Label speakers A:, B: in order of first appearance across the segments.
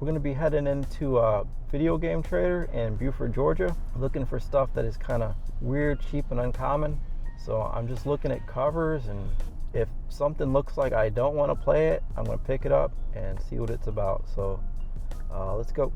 A: We're going to be heading into a video game trader in Buford, Georgia, looking for stuff that is kind of weird, cheap, and uncommon. So I'm just looking at covers, and if something looks like I don't want to play it, I'm going to pick it up and see what it's about. So let's go.
B: All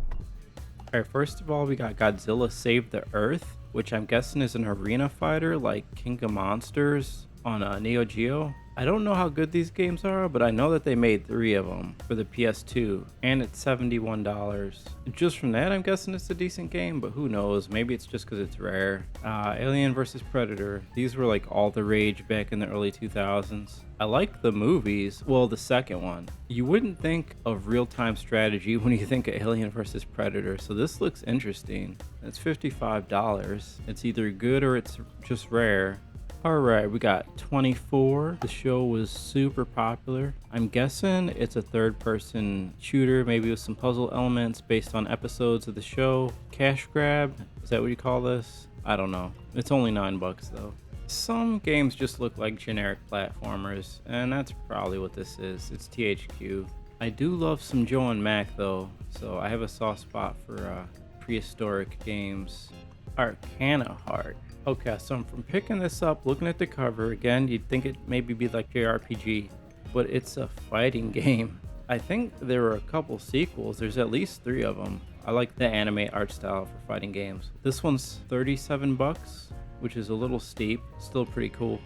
B: right, first of all, we got Godzilla Save the Earth, which I'm guessing is an arena fighter like King of Monsters on Neo Geo. I don't know how good these games are, but I know that they made 3 of them for the PS2, and it's $71. Just from that, I'm guessing it's a decent game, but who knows? Maybe it's just because it's rare. Alien vs. Predator. These were like all the rage back in the early 2000s. I like the movies. Well, the second one. You wouldn't think of real-time strategy when you think of Alien vs. Predator, so this looks interesting. It's $55. It's either good or it's just rare. Alright, we got 24. The show was super popular. I'm guessing it's a third-person shooter, maybe with some puzzle elements based on episodes of the show. Cash grab, is that what you call this? I don't know. It's only $9 though. Some games just look like generic platformers, and that's probably what this is. It's THQ. I do love some Joe and Mac though, so I have a soft spot for prehistoric games. Arcana Heart. Okay, so from picking this up, looking at the cover, again, you'd think it maybe be like JRPG, but it's a fighting game. I think there were a couple sequels. There's at least 3 of them. I like the anime art style for fighting games. This one's $37, which is a little steep, still pretty cool.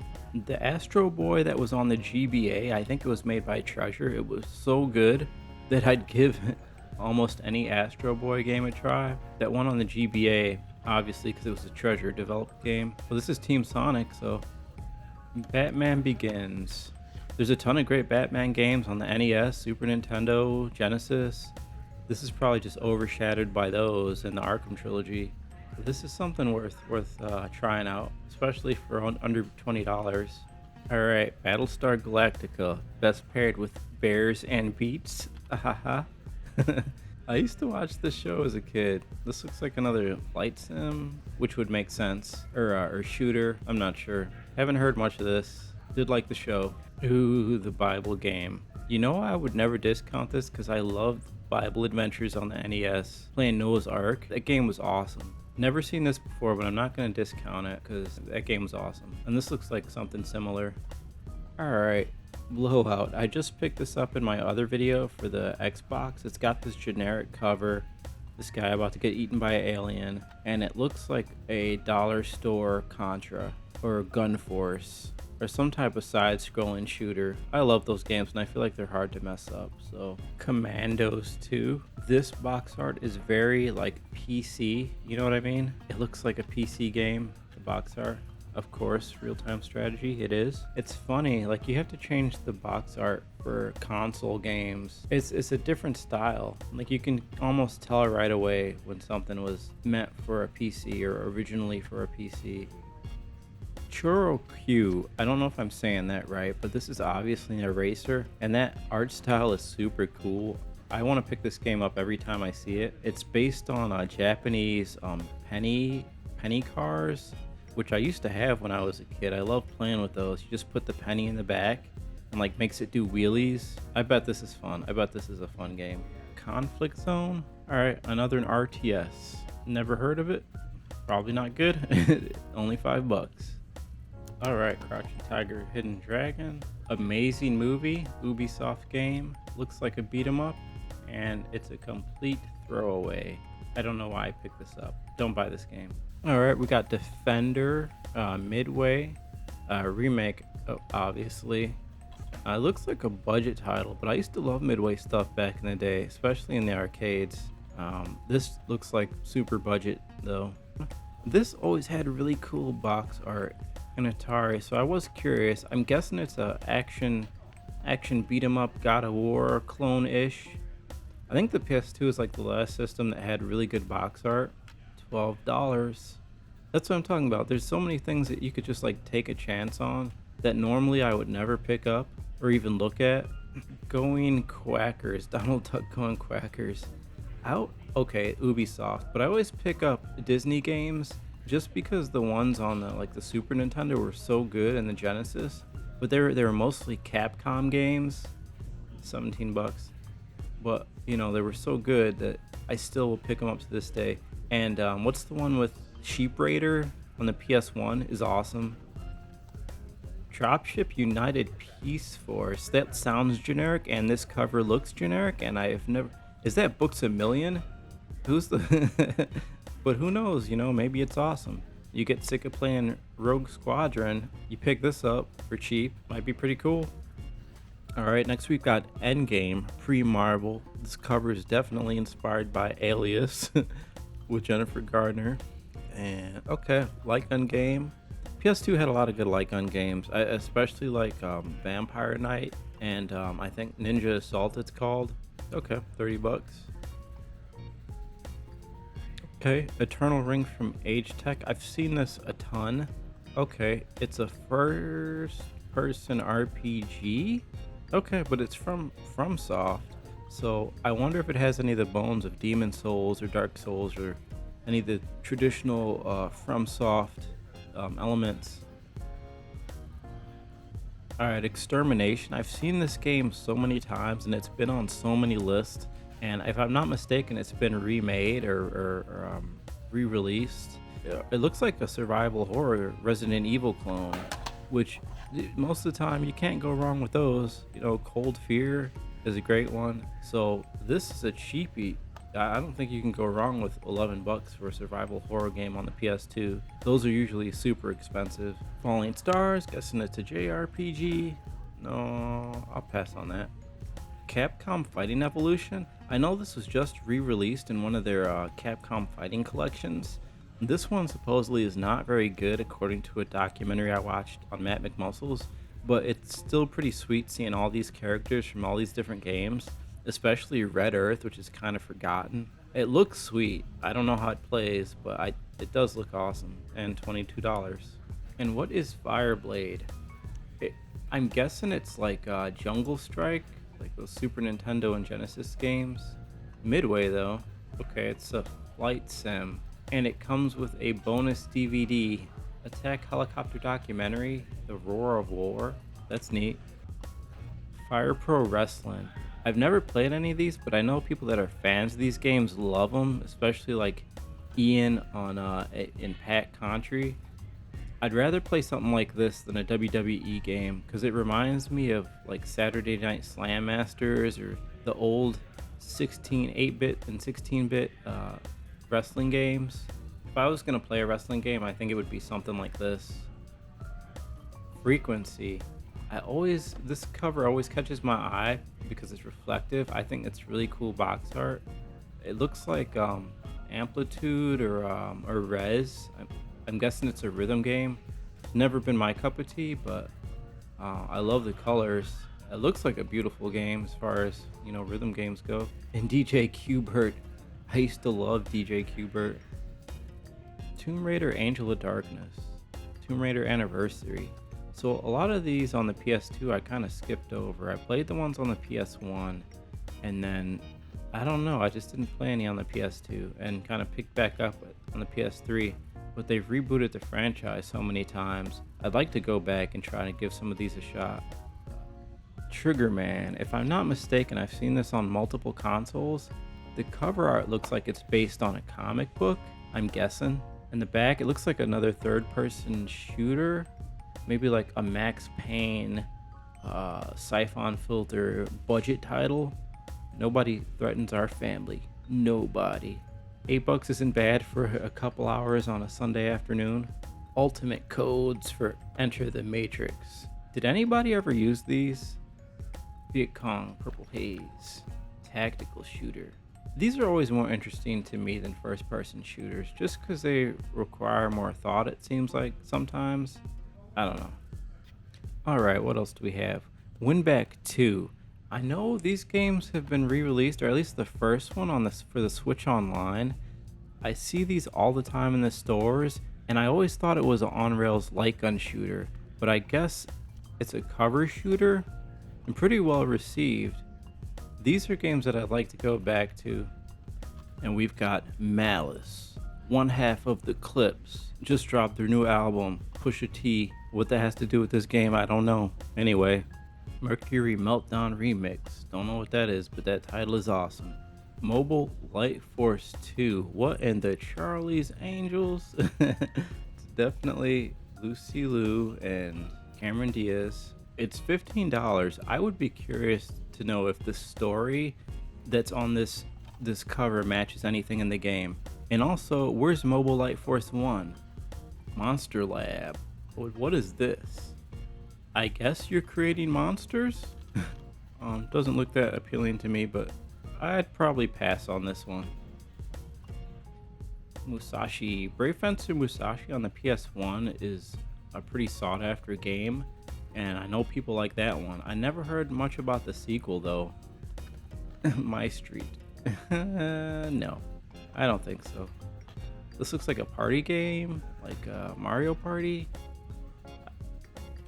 B: The Astro Boy that was on the GBA, I think it was made by Treasure. It was so good that I'd give almost any Astro Boy game a try. That one on the GBA, obviously, because it was a Treasure developed game. Well, this is Team Sonic, so Batman Begins. There's a ton of great Batman games on the NES, Super Nintendo, Genesis. This is probably just overshadowed by those and the Arkham trilogy. But this is something worth trying out, especially for under $20. All right, Battlestar Galactica, best paired with bears and beets. I used to watch this show as a kid. This looks like another flight sim, which would make sense. Or shooter, I'm not sure. Haven't heard much of this. Did like the show. Ooh, the Bible game. You know, I would never discount this because I loved Bible Adventures on the NES. Playing Noah's Ark. That game was awesome. Never seen this before, but I'm not going to discount it because that game was awesome. And this looks like something similar. Alright. Blowout. I just picked this up in my other video for the Xbox. It's got this generic cover, this guy about to get eaten by an alien, and it looks like a dollar store Contra or Gun Force or some type of side-scrolling shooter. I love those games and I feel like they're hard to mess up. So Commandos 2. This box art is very like PC, you know what I mean? It looks like a PC game, the box art. Of course, real-time strategy, it is. It's funny, like you have to change the box art for console games. It's a different style. Like you can almost tell right away when something was meant for a PC or originally for a PC. Churro Q, I don't know if I'm saying that right, but this is obviously an eraser, and that art style is super cool. I want to pick this game up every time I see it. It's based on a Japanese penny cars, which I used to have when I was a kid. I love playing with those. You just put the penny in the back and like makes it do wheelies. I bet this is fun. I bet this is a fun game. Conflict Zone. All right, another RTS. Never heard of it. Probably not good. Only $5. All right, Crouching Tiger, Hidden Dragon. Amazing movie, Ubisoft game. Looks like a beat 'em up, and it's a complete throwaway. I don't know why I picked this up. Don't buy this game. All right, we got Defender, Midway, remake, obviously. It looks like a budget title, but I used to love Midway stuff back in the day, especially in the arcades. This looks like super budget though. This always had really cool box art in Atari, so I was curious. I'm guessing it's a action beat 'em up God of War clone-ish. I think the PS2 is like the last system that had really good box art. $12. That's what I'm talking about. There's so many things that you could just like take a chance on that normally I would never pick up or even look at. Going Quackers, Donald Duck Going Quackers. Out, okay, Ubisoft, but I always pick up Disney games just because the ones on the Super Nintendo were so good and the Genesis, but they were mostly Capcom games. $17. but they were so good that I still will pick them up to this day. And what's the one with Sheep Raider on the PS1 is awesome. Dropship United Peace Force. That sounds generic, and this cover looks generic, and I've never. Is that Books a Million? Who's the? But who knows? Maybe it's awesome. You get sick of playing Rogue Squadron, you pick this up for cheap. Might be pretty cool. All right, next we've got Endgame pre-Marvel. This cover is definitely inspired by Alias with Jennifer Gardner. And okay, like Endgame. PS2 had a lot of good like Gun games. I especially like Vampire Knight and I think Ninja Assault it's called. Okay, $30. Okay, Eternal Ring from Age Tech. I've seen this a ton. Okay, it's a first-person RPG. Okay, but it's from FromSoft. So I wonder if it has any of the bones of Demon Souls or Dark Souls or any of the traditional FromSoft elements. Alright, Extermination. I've seen this game so many times and it's been on so many lists. And if I'm not mistaken, it's been remade or re-released. Yeah. It looks like a survival horror Resident Evil clone, which most of the time you can't go wrong with those. Cold Fear is a great one. So this is a cheapie. I don't think you can go wrong with $11 for a survival horror game on the PS2. Those are usually super expensive. Falling Stars, guessing it's a JRPG. No, I'll pass on that. Capcom Fighting Evolution. I know this was just re-released in one of their Capcom Fighting collections. This one supposedly is not very good according to a documentary I watched on Matt McMuscles, but it's still pretty sweet seeing all these characters from all these different games, especially Red Earth, which is kind of forgotten. It looks sweet. I don't know how it plays, but it does look awesome, and $22. And what is Fireblade? I'm guessing it's like Jungle Strike, like those Super Nintendo and Genesis games. Midway though. Okay, it's a flight sim. And it comes with a bonus DVD, Attack Helicopter Documentary, The Roar of War. That's neat. Fire Pro Wrestling. I've never played any of these, but I know people that are fans of these games love them, especially like Ian on Impact Country. I'd rather play something like this than a WWE game because it reminds me of like Saturday Night Slam Masters or the old 8-bit and 16-bit wrestling games. If I was going to play a wrestling game, I think it would be something like this. Frequency. This cover always catches my eye because it's reflective. I think it's really cool box art. It looks like Amplitude or Res. I'm guessing it's a rhythm game. Never been my cup of tea, but I love the colors. It looks like a beautiful game as far as rhythm games go. And DJ Qbert. I used to love DJ Qbert. Tomb Raider Angel of Darkness. Tomb Raider Anniversary. So a lot of these on the PS2 I kind of skipped over. I played the ones on the PS1 and then I don't know, I just didn't play any on the PS2 and kind of picked back up on the PS3. But they've rebooted the franchise so many times. I'd like to go back and try to give some of these a shot. Trigger Man. If I'm not mistaken, I've seen this on multiple consoles. The cover art looks like it's based on a comic book, I'm guessing. In the back, it looks like another third-person shooter. Maybe like a Max Payne Siphon Filter budget title. Nobody threatens our family. Nobody. $8 isn't bad for a couple hours on a Sunday afternoon. Ultimate codes for Enter the Matrix. Did anybody ever use these? Viet Cong, Purple Haze, tactical shooter. These are always more interesting to me than first-person shooters, just because they require more thought, it seems like, sometimes. I don't know. Alright, what else do we have? Winback 2. I know these games have been re-released, or at least the first one for the Switch Online. I see these all the time in the stores, and I always thought it was an on-rails light gun shooter, but I guess it's a cover shooter and pretty well received. These are games that I'd like to go back to. And we've got Malice. One half of the Clips just dropped their new album, Pusha T. What that has to do with this game, I don't know. Anyway, Mercury Meltdown Remix. Don't know what that is, but that title is awesome. Mobile Light Force 2. What in the Charlie's Angels? It's definitely Lucy Liu and Cameron Diaz. It's $15. I would be curious to know if the story that's on this cover matches anything in the game. And also, where's Mobile Light Force 1? Monster Lab. What is this? I guess you're creating monsters? Doesn't look that appealing to me, but I'd probably pass on this one. Musashi. Brave Fencer Musashi on the PS1 is a pretty sought after game, and I know people like that one. I never heard much about the sequel though. My Street. No, I don't think so. This looks like a party game, like Mario Party.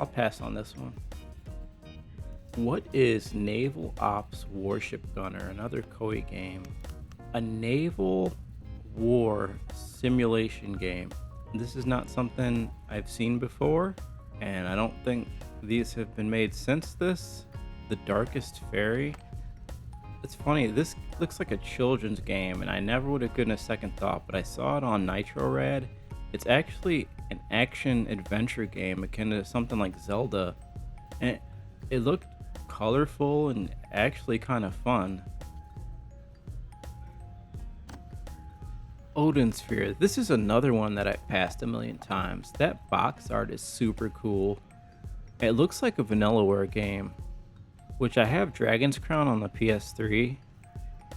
B: I'll pass on this one. What is Naval Ops Warship Gunner? Another Koei game. A naval war simulation game. This is not something I've seen before, and I don't think these have been made since this. The Darkest Fairy. It's funny, this looks like a children's game, and I never would have given a second thought, but I saw it on Nitro Rad. It's actually an action adventure game akin to something like Zelda, and it looked colorful and actually kind of fun. Odin Sphere. This is another one that I've passed a million times. That box art is super cool. It looks like a Vanillaware game, which I have Dragon's Crown on the PS3,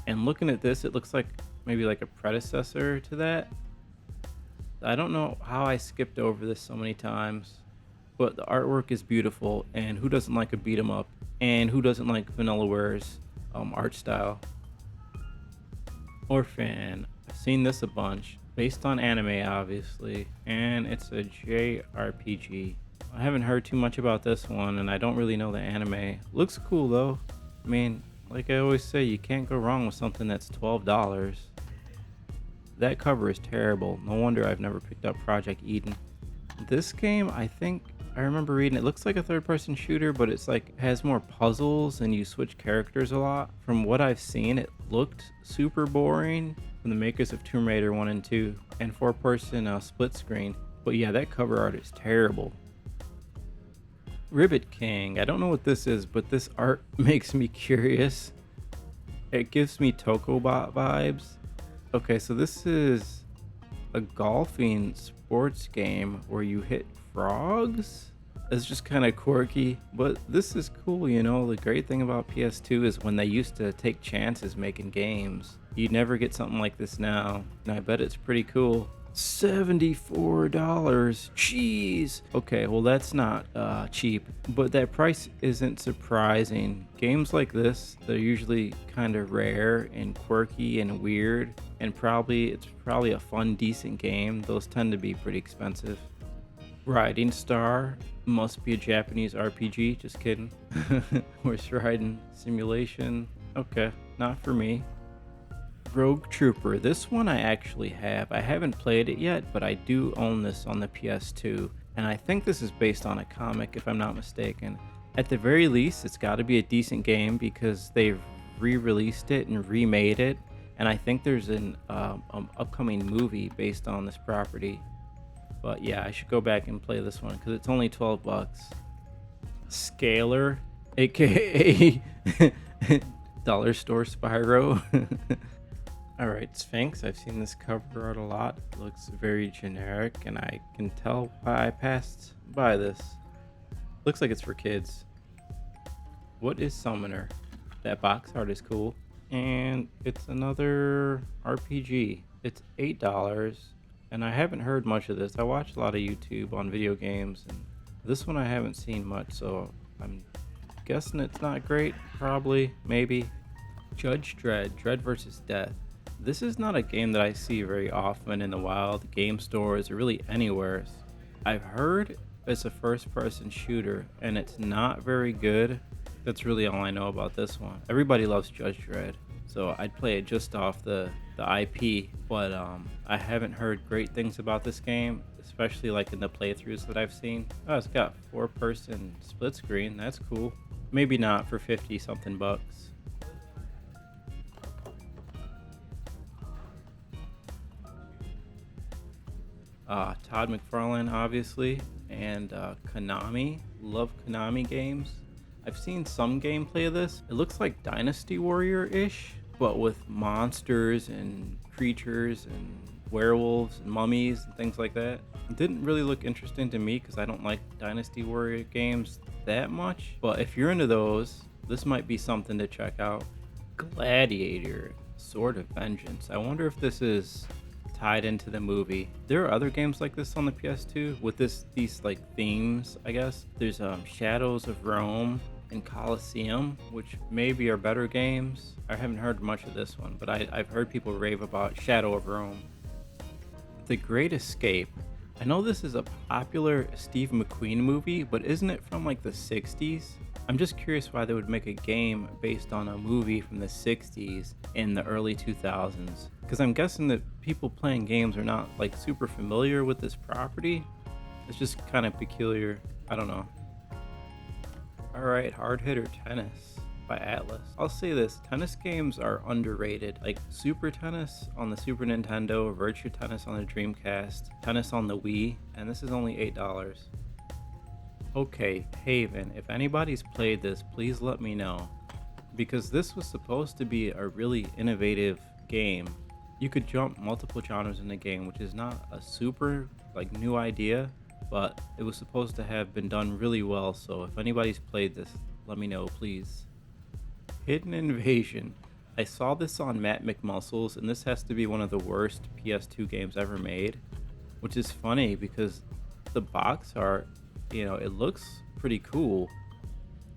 B: and looking at this, it looks like maybe like a predecessor to that. I don't know how I skipped over this so many times, but the artwork is beautiful, and who doesn't like a beat 'em up, and who doesn't like Vanillaware's art style? Orphan. I've seen this a bunch, based on anime obviously, and it's a JRPG. I haven't heard too much about this one, and I don't really know the anime. Looks cool though. I mean, like I always say, you can't go wrong with something that's $12. That cover is terrible. No wonder I've never picked up Project Eden. This game, I think I remember reading, it looks like a third-person shooter, but it's like has more puzzles and you switch characters a lot. From what I've seen, it looked super boring. From the makers of Tomb Raider 1 and 2 and 4-person split screen. But yeah, that cover art is terrible. Ribbit King. I don't know what this is, but this art makes me curious. It gives me Tokobot vibes. Okay, so this is a golfing sports game where you hit frogs. It's just kind of quirky, but this is cool, you know. The great thing about PS2 is when they used to take chances making games. You'd never get something like this now, and I bet it's pretty cool. $74. Jeez. Okay, well that's not cheap, but that price isn't surprising. Games like this, they're usually kind of rare and quirky and weird, and it's probably a fun, decent game. Those tend to be pretty expensive. Riding Star must be a Japanese RPG. Just kidding. Horse riding simulation. Okay, not for me. Rogue Trooper. This one I actually have. I haven't played it yet, but I do own this on the PS2, and I think this is based on a comic if I'm not mistaken. At the very least, it's got to be a decent game because they've re-released it and remade it, and I think there's an upcoming movie based on this property. But yeah, I should go back and play this one because it's only $12. Scalar, aka Dollar Store Spyro. Alright, Sphinx. I've seen this cover art a lot. It looks very generic, and I can tell why I passed by this. Looks like it's for kids. What is Summoner? That box art is cool. And it's another RPG. It's $8, and I haven't heard much of this. I watch a lot of YouTube on video games, and this one I haven't seen much, so I'm guessing it's not great. Probably, maybe. Judge Dredd, Dread vs. Death. This is not a game that I see very often in the wild, game stores, or really anywhere. I've heard it's a first-person shooter, and it's not very good. That's really all I know about this one. Everybody loves Judge Dredd, so I'd play it just off the IP, but I haven't heard great things about this game, especially like in the playthroughs that I've seen. Oh, it's got 4-person split screen. That's cool. Maybe not for 50 something bucks. Todd McFarlane, obviously, and Konami. Love Konami games. I've seen some gameplay of this. It looks like Dynasty Warrior-ish, but with monsters and creatures and werewolves and mummies and things like that. It didn't really look interesting to me because I don't like Dynasty Warrior games that much. But if you're into those, this might be something to check out. Gladiator, Sword of Vengeance. I wonder if this is tied into the movie. There are other games like this on the PS2 with these like themes, I guess. There's Shadows of Rome and Colosseum, which maybe are better games. I haven't heard much of this one, but I've heard people rave about Shadow of Rome. The Great Escape. I know this is a popular Steve McQueen movie, but isn't it from like the 60s? I'm just curious why they would make a game based on a movie from the 60s in the early 2000s. Because I'm guessing that people playing games are not like super familiar with this property. It's just kind of peculiar. I don't know. Alright, Hard Hitter Tennis by Atlas. I'll say this, tennis games are underrated. Like Super Tennis on the Super Nintendo, Virtua Tennis on the Dreamcast, Tennis on the Wii, and this is only $8. Okay, Haven, if anybody's played this, please let me know. Because this was supposed to be a really innovative game. You could jump multiple genres in the game, which is not a super like new idea, but it was supposed to have been done really well. So if anybody's played this, let me know, please. Hidden Invasion. I saw this on Matt McMuscles, and this has to be one of the worst PS2 games ever made, which is funny because the box art, you know, it looks pretty cool.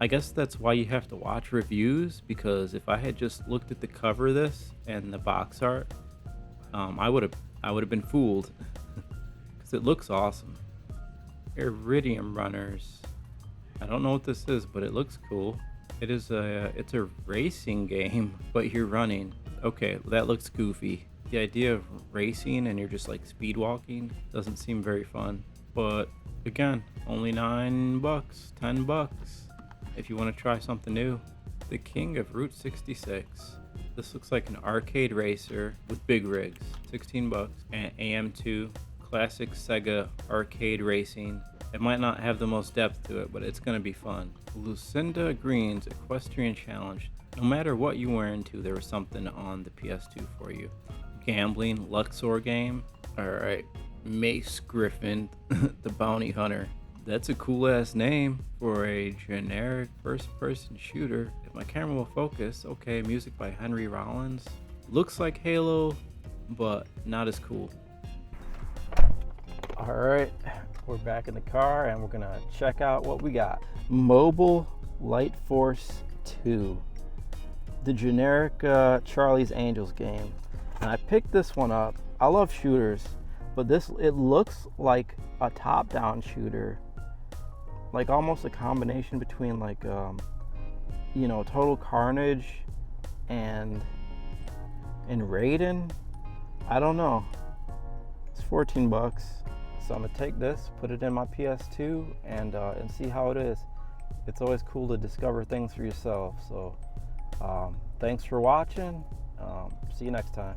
B: I guess that's why you have to watch reviews, because if I had just looked at the cover of this and the box art, I would have been fooled because it looks awesome. Iridium Runners. I don't know what this is, but it looks cool. It's a racing game, but you're running. Okay, that looks goofy. The idea of racing and you're just like speed walking doesn't seem very fun. But again, only $9, $10 if you want to try something new. The King of Route 66. This looks like an arcade racer with big rigs. $16. And AM2 classic Sega arcade racing. It might not have the most depth to it, but it's going to be fun. Lucinda Green's Equestrian Challenge. No matter what you were into, there was something on the PS2 for you. Gambling, Luxor game. Alright, Mace Griffin, the Bounty Hunter. That's a cool ass name for a generic first person shooter. If my camera will focus, okay, music by Henry Rollins. Looks like Halo, but not as cool.
A: Alright, we're back in the car and we're gonna check out what we got. Mobile Light Force 2. The generic Charlie's Angels game. And I picked this one up. I love shooters, but it looks like a top-down shooter. Like almost a combination between like Total Carnage and Raiden. I don't know. It's $14, so I'm gonna take this, put it in my PS2, and see how it is. It's always cool to discover things for yourself. So thanks for watching. See you next time.